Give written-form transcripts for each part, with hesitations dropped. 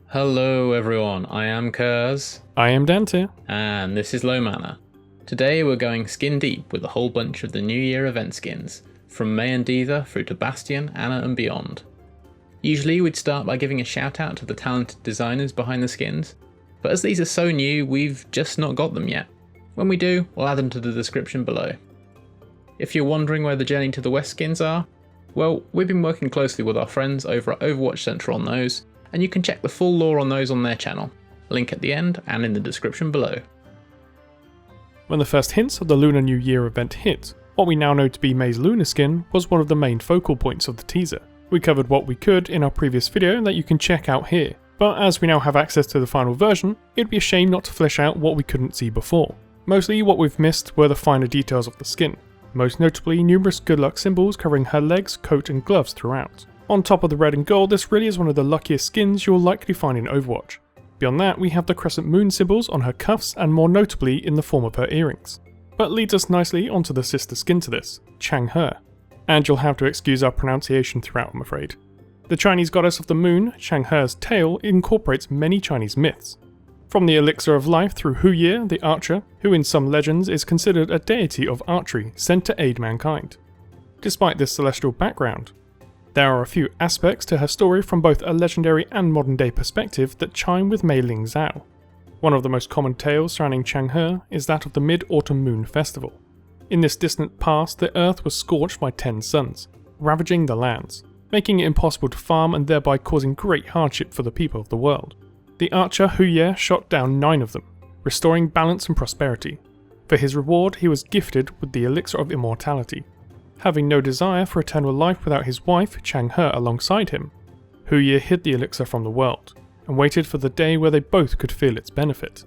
Hello everyone, I am Kurs, I am Dante. and this is Low Manor. Today we're going skin deep with a whole bunch of the New Year event skins, from Mei and D.Va through to Bastion, Anna and beyond. Usually we'd start by giving a shout out to the talented designers behind the skins, but as these are so new we've just not got them yet. When we do, we'll add them to the description below. If you're wondering where the Journey to the West skins are, well, we've been working closely with our friends over at Overwatch Central on those, and you can check the full lore on those on their channel, link at the end and in the description below. When the first hints of the Lunar New Year event hit, what we now know to be Mei's Lunar Skin was one of the main focal points of the teaser. We covered what we could in our previous video that you can check out here, but as we now have access to the final version, it'd be a shame not to flesh out what we couldn't see before. Mostly what we've missed were the finer details of the skin, most notably numerous good luck symbols covering her legs, coat and gloves throughout. On top of the red and gold, this really is one of the luckiest skins you'll likely find in Overwatch. Beyond that, we have the crescent moon symbols on her cuffs and more notably in the form of her earrings. But leads us nicely onto the sister skin to this, Chang'e. And you'll have to excuse our pronunciation throughout, I'm afraid. The Chinese goddess of the moon, Chang'e's tail incorporates many Chinese myths. From the elixir of life through Hu Ye, the archer, who in some legends is considered a deity of archery sent to aid mankind. Despite this celestial background, there are a few aspects to her story from both a legendary and modern day perspective that chime with Mei Ling Zhao. One of the most common tales surrounding Chang'e is that of the Mid-Autumn Moon Festival. In this distant past, the earth was scorched by 10 suns, ravaging the lands, making it impossible to farm and thereby causing great hardship for the people of the world. The archer Hu Ye shot down 9 of them, restoring balance and prosperity. For his reward, he was gifted with the elixir of immortality. Having no desire for eternal life without his wife, Chang'e, alongside him, Hu Ye hid the elixir from the world, and waited for the day where they both could feel its benefit.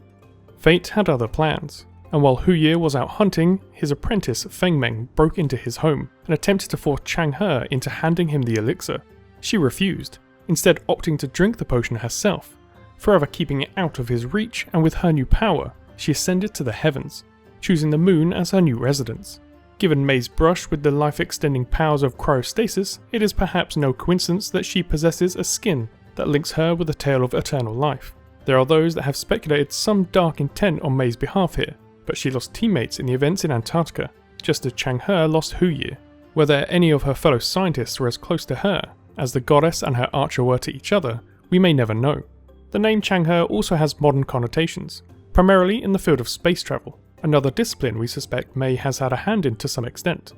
Fate had other plans, and while Hu Ye was out hunting, his apprentice Feng Meng broke into his home and attempted to force Chang'e into handing him the elixir. She refused, instead opting to drink the potion herself, forever keeping it out of his reach, and with her new power, she ascended to the heavens, choosing the moon as her new residence. Given Mei's brush with the life-extending powers of cryostasis, it is perhaps no coincidence that she possesses a skin that links her with a tale of eternal life. There are those that have speculated some dark intent on Mei's behalf here, but she lost teammates in the events in Antarctica, just as Chang'e lost Hu Ye. Whether any of her fellow scientists were as close to her as the goddess and her archer were to each other, we may never know. The name Chang'e also has modern connotations, primarily in the field of space travel, another discipline we suspect Mei has had a hand in to some extent.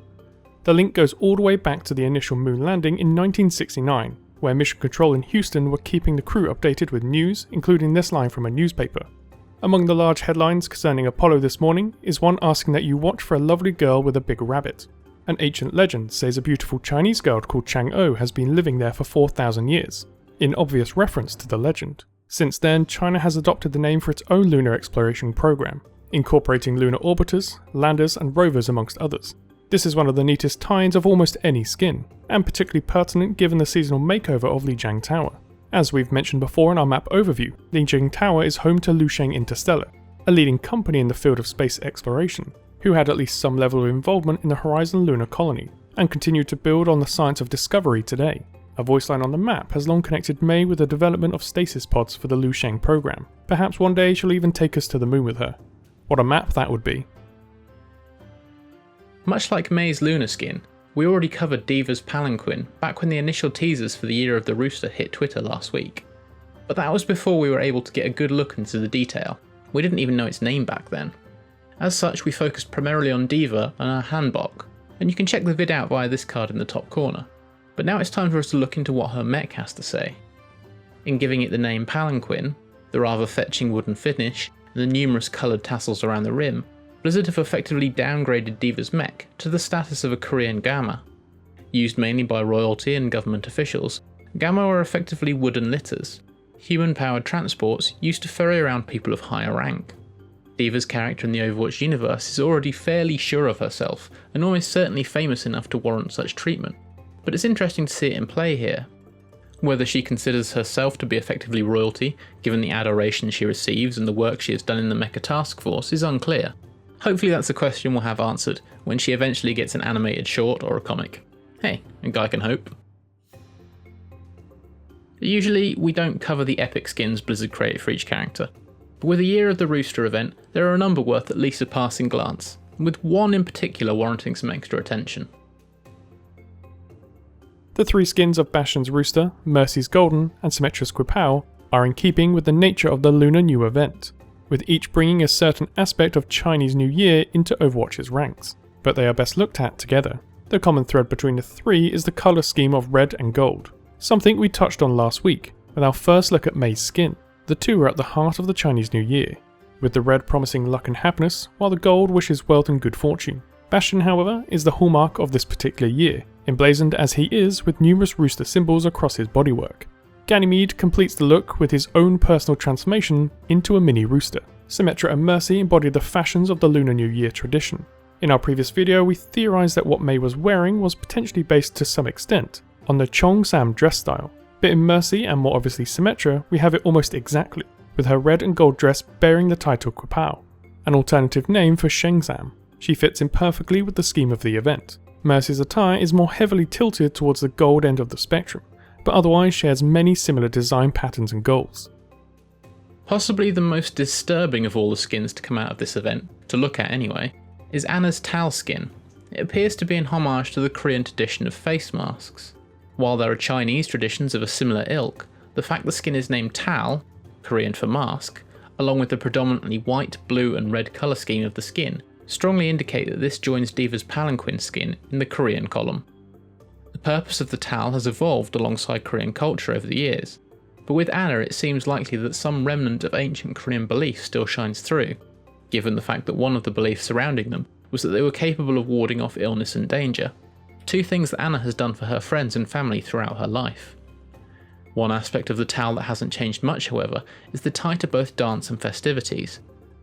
The link goes all the way back to the initial moon landing in 1969, where Mission Control in Houston were keeping the crew updated with news, including this line from a newspaper. Among the large headlines concerning Apollo this morning is one asking that you watch for a lovely girl with a big rabbit. An ancient legend says a beautiful Chinese girl called Chang'e has been living there for 4,000 years, in obvious reference to the legend. Since then, China has adopted the name for its own lunar exploration program, incorporating lunar orbiters, landers and rovers amongst others. This is one of the neatest tie-ins of almost any skin, and particularly pertinent given the seasonal makeover of Lijiang Tower. As we've mentioned before in our map overview, Lijiang Tower is home to Lusheng Interstellar, a leading company in the field of space exploration, who had at least some level of involvement in the Horizon lunar colony, and continue to build on the science of discovery today. A voice line on the map has long connected Mei with the development of stasis pods for the Lusheng program. Perhaps one day she'll even take us to the moon with her. What a map that would be. Much like Mei's Lunar Skin, we already covered D.Va's Palanquin back when the initial teasers for the Year of the Rooster hit Twitter last week. But that was before we were able to get a good look into the detail. We didn't even know its name back then. As such, we focused primarily on D.Va and her hanbok, and you can check the vid out via this card in the top corner. But now it's time for us to look into what her mech has to say. In giving it the name Palanquin, the rather fetching wooden finish, and the numerous coloured tassels around the rim, Blizzard have effectively downgraded D.Va's mech to the status of a Korean gamma. Used mainly by royalty and government officials, gamma are effectively wooden litters, human-powered transports used to ferry around people of higher rank. D.Va's character in the Overwatch universe is already fairly sure of herself, and almost certainly famous enough to warrant such treatment, but it's interesting to see it in play here. Whether she considers herself to be effectively royalty, given the adoration she receives and the work she has done in the Mecha Task Force, is unclear. Hopefully that's a question we'll have answered when she eventually gets an animated short or a comic. Hey, a guy can hope. Usually, we don't cover the epic skins Blizzard create for each character, but with the Year of the Rooster event, there are a number worth at least a passing glance, with one in particular warranting some extra attention. The 3 skins of Bastion's Rooster, Mercy's Golden, and Symmetra's Quipao are in keeping with the nature of the Lunar New event, with each bringing a certain aspect of Chinese New Year into Overwatch's ranks, but they are best looked at together. The common thread between the 3 is the colour scheme of red and gold, something we touched on last week with our first look at Mei's skin. The 2 are at the heart of the Chinese New Year, with the red promising luck and happiness, while the gold wishes wealth and good fortune. Bastion, however, is the hallmark of this particular year, emblazoned as he is with numerous rooster symbols across his bodywork. Ganymede completes the look with his own personal transformation into a mini rooster. Symmetra and Mercy embody the fashions of the Lunar New Year tradition. In our previous video, we theorised that what Mei was wearing was potentially based to some extent on the Chang'e dress style, but in Mercy and more obviously Symmetra, we have it almost exactly, with her red and gold dress bearing the title Quipao, an alternative name for Chang'e. She fits in perfectly with the scheme of the event. Mercy's attire is more heavily tilted towards the gold end of the spectrum, but otherwise shares many similar design patterns and goals. Possibly the most disturbing of all the skins to come out of this event, to look at anyway, is Ana's Tal skin. It appears to be in homage to the Korean tradition of face masks. While there are Chinese traditions of a similar ilk, the fact the skin is named Tal, Korean for mask, along with the predominantly white, blue and red colour scheme of the skin, strongly indicate that this joins D.Va's Palanquin skin in the Korean column. The purpose of the Tal has evolved alongside Korean culture over the years, but with Ana it seems likely that some remnant of ancient Korean belief still shines through, given the fact that one of the beliefs surrounding them was that they were capable of warding off illness and danger, 2 things that Ana has done for her friends and family throughout her life. One aspect of the Tal that hasn't changed much, however, is the tie to both dance and festivities,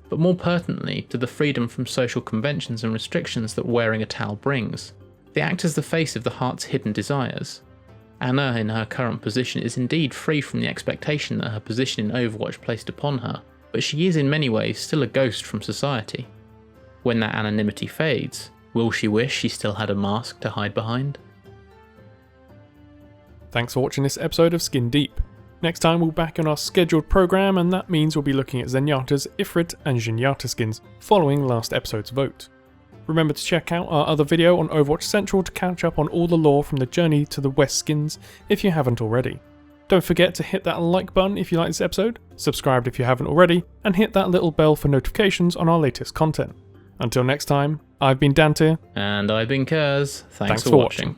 but more pertinently to the freedom from social conventions and restrictions that wearing a Tal brings. They act as the face of the heart's hidden desires. Ana, in her current position, is indeed free from the expectation that her position in Overwatch placed upon her, but she is in many ways still a ghost from society. When that anonymity fades, will she wish she still had a mask to hide behind? Thanks for watching this episode of Skin Deep. Next time we'll be back on our scheduled programme, and that means we'll be looking at Zenyatta's Ifrit and Djinyatta skins following last episode's vote. Remember to check out our other video on Overwatch Central to catch up on all the lore from the journey to the West skins if you haven't already. Don't forget to hit that like button if you like this episode, subscribe if you haven't already, and hit that little bell for notifications on our latest content. Until next time, I've been Dante. And I've been Kers. Thanks for watching.